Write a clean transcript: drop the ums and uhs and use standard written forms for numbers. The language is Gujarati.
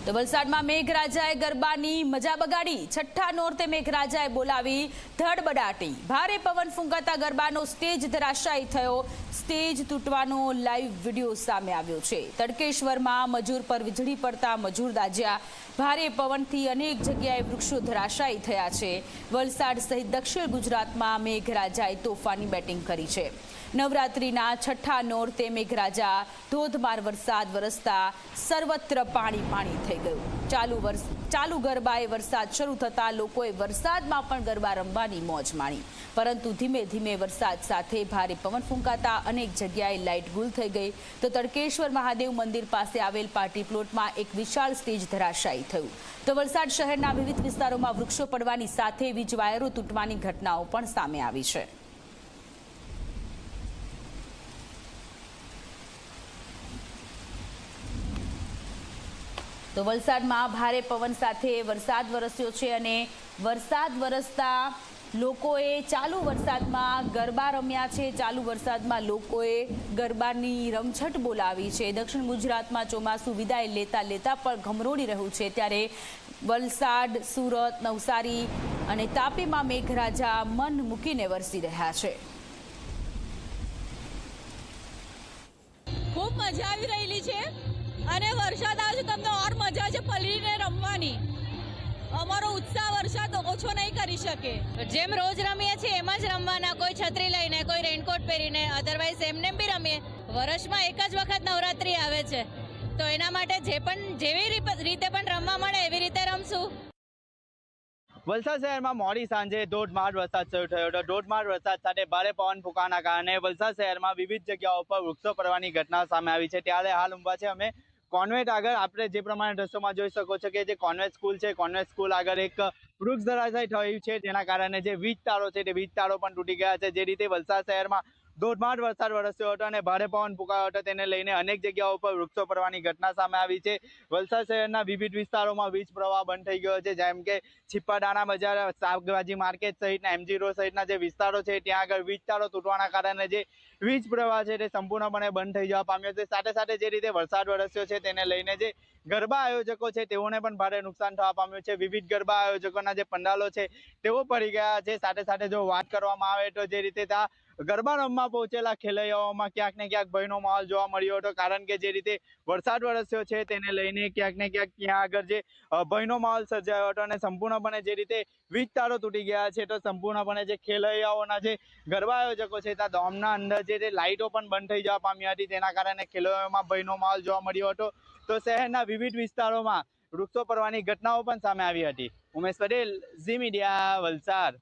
તો વલસાડમાં મેઘરાજાએ ગરબાની મજા બગાડી। છઠ્ઠા નોરતે મેઘરાજાએ બોલાવી ધડબડાટી। ભારે પવન ફૂંકાતા ગરબાનો સ્ટેજ ધરાશાયી થયો। સ્ટેજ તૂટવાનો લાઈવ વિડીયો સામે આવ્યો છે। તડકેશ્વરમાં મજૂર પર વીજળી પડતા મજૂર દાઝ્યા। ભારે પવનથી અનેક જગ્યાએ વૃક્ષો ધરાશાયી થયા છે। વલસાડ સહિત દક્ષિણ ગુજરાતમાં મેઘરાજાએ તોફાની બેટિંગ કરી છે। નવરાત્રિના છઠ્ઠા નોરતે મેઘરાજા ધોધમાર વરસાદ વરસતા સર્વત્ર પાણી પાણી થઈ ગયું। ચાલુ ગરબાએ વરસાદ શરૂ થતા લોકોએ વરસાદમાં પણ ગરબા રમવાની મોજ માણી, પરંતુ ધીમે ધીમે વરસાદ સાથે ભારે પવન ફૂંકાતા અનેક જગ્યાએ લાઇટ ગુલ થઈ ગઈ। તો તડકેશ્વર મહાદેવ મંદિર પાસે આવેલ પાર્ટી પ્લોટમાં એક વિશાળ સ્ટેજ ધરાશાયી થયું। તો વલસાડ શહેરના વિવિધ વિસ્તારોમાં વૃક્ષો પડવાની સાથે વીજ વાયરો તૂટવાની ઘટનાઓ પણ સામે આવી છે। તો વલસાડમાં ભારે પવન સાથે વરસાદ વરસ્યો છે અને વરસાદ વરસતા લોકોએ ચાલુ વરસાદમાં ગરબા રમ્યા છે। ચાલુ વરસાદમાં લોકોએ ગરબાની રમઝટ બોલાવી છે। દક્ષિણ ગુજરાતમાં ચોમાસું વિદાય લેતા લેતા પણ ઘમરોળી રહ્યું છે, ત્યારે વલસાડ, સુરત, નવસારી અને તાપીમાં મેઘરાજા મન મૂકીને વરસી રહ્યા છે। ખૂબ મજા આવી રહેલી છે અને વરસાદ આવે છે તમને ઓર મજા છે પલળીને રમવાની। અમારો ઉત્સાહ વરસાદ ઓછો નહીં કરી શકે। જેમ રોજ રમીએ છીએ એમ જ રમવાના, કોઈ છત્રી લઈને, કોઈ રેનકોટ પહેરીને, અધરવાઇઝ એમને બી રમીએ। વર્ષમાં એક જ વખત નવરાત્રી આવે છે, તો એના માટે જેવી રીતે પણ રમવા મળે એવી રીતે રમશું। વલસાડ શહેરમાં મોડી સાંજે ધોધમાર વરસાદ શરૂ થયો હતો। ધોધમાર વરસાદ સાથે ભારે પવન ફૂંકાવાના કારણે વલસાડ શહેરમાં વિવિધ જગ્યાઓ પર વૃક્ષો પડવાની ઘટના સામે આવી છે। ત્યારે હાલ ઊભા છે અમે કોન્વેન્ટ આગળ। આપણે જે પ્રમાણે દ્રશ્યોમાં જોઈ શકો છો કે જે કોન્વેન્ટ સ્કૂલ છે, કોન્વેન્ટ સ્કૂલ આગળ એક વૃક્ષ ધરાશાયી થયું છે, જેના કારણે જે વીજ તારો છે તે વીજ તારો પણ તૂટી ગયા છે। જે રીતે વલસાડ શહેરમાં ધોધમાર વરસાદ વરસ્યો હતો અને ભારે પવન ફૂંકાયો હતો, તેને લઈને અનેક જગ્યાઓ પર વૃક્ષો પડવાની ઘટના સામે આવી છે। વલસાડ શહેરના વિવિધ વિસ્તારોમાં વીજ પ્રવાહ બંધ થઈ ગયો છે, જેમ કે છીપાડાના બજાર, શાકભાજી માર્કેટ સહિતના MG રોડ સહિતના જે વિસ્તારો છે ત્યાં આગળ વીજ તારો તૂટવાના કારણે જે વીજ પ્રવાહ છે તે સંપૂર્ણપણે બંધ થઈ જવા પામ્યો છે। સાથે સાથે જે રીતે વરસાદ વરસ્યો છે તેને લઈને જે ગરબા આયોજકો છે તેઓને પણ ભારે નુકસાન થવા પામ્યું છે। વિવિધ ગરબા આયોજકોના જે પંડાલો છે તેઓ પડી ગયા છે। સાથે સાથે જો વાત કરવામાં આવે તો જે રીતે ત્યાં ગરબા રમવા પહોંચેલા ખેલૈયાઓમાં ક્યાંક ને ક્યાંક ભયનો માહોલ જોવા મળ્યો હતો, કારણ કે જે રીતે વરસાદ વરસ્યો છે તેને લઈને ક્યાંક ને ક્યાંક ત્યાં આગળ જે ભયનો માહોલ સર્જાયો હતો અને સંપૂર્ણપણે જે રીતે વીજ તારો તૂટી ગયા છે, તો સંપૂર્ણપણે જે ખેલૈયાઓના જે ગરબા આયોજકો છે ત્યાં ડોમના અંદર જે લાઇટો પણ બંધ થઈ જવા પામી હતી, તેના કારણે ખેલૈયાઓમાં ભયનો માહોલ જોવા મળ્યો હતો। તો શહેરના વિવિધ વિસ્તારોમાં વૃક્ષો પડવાની ઘટનાઓ પણ સામે આવી હતી। ઉમેશ પટેલ, ઝી મીડિયા, વલસાડ।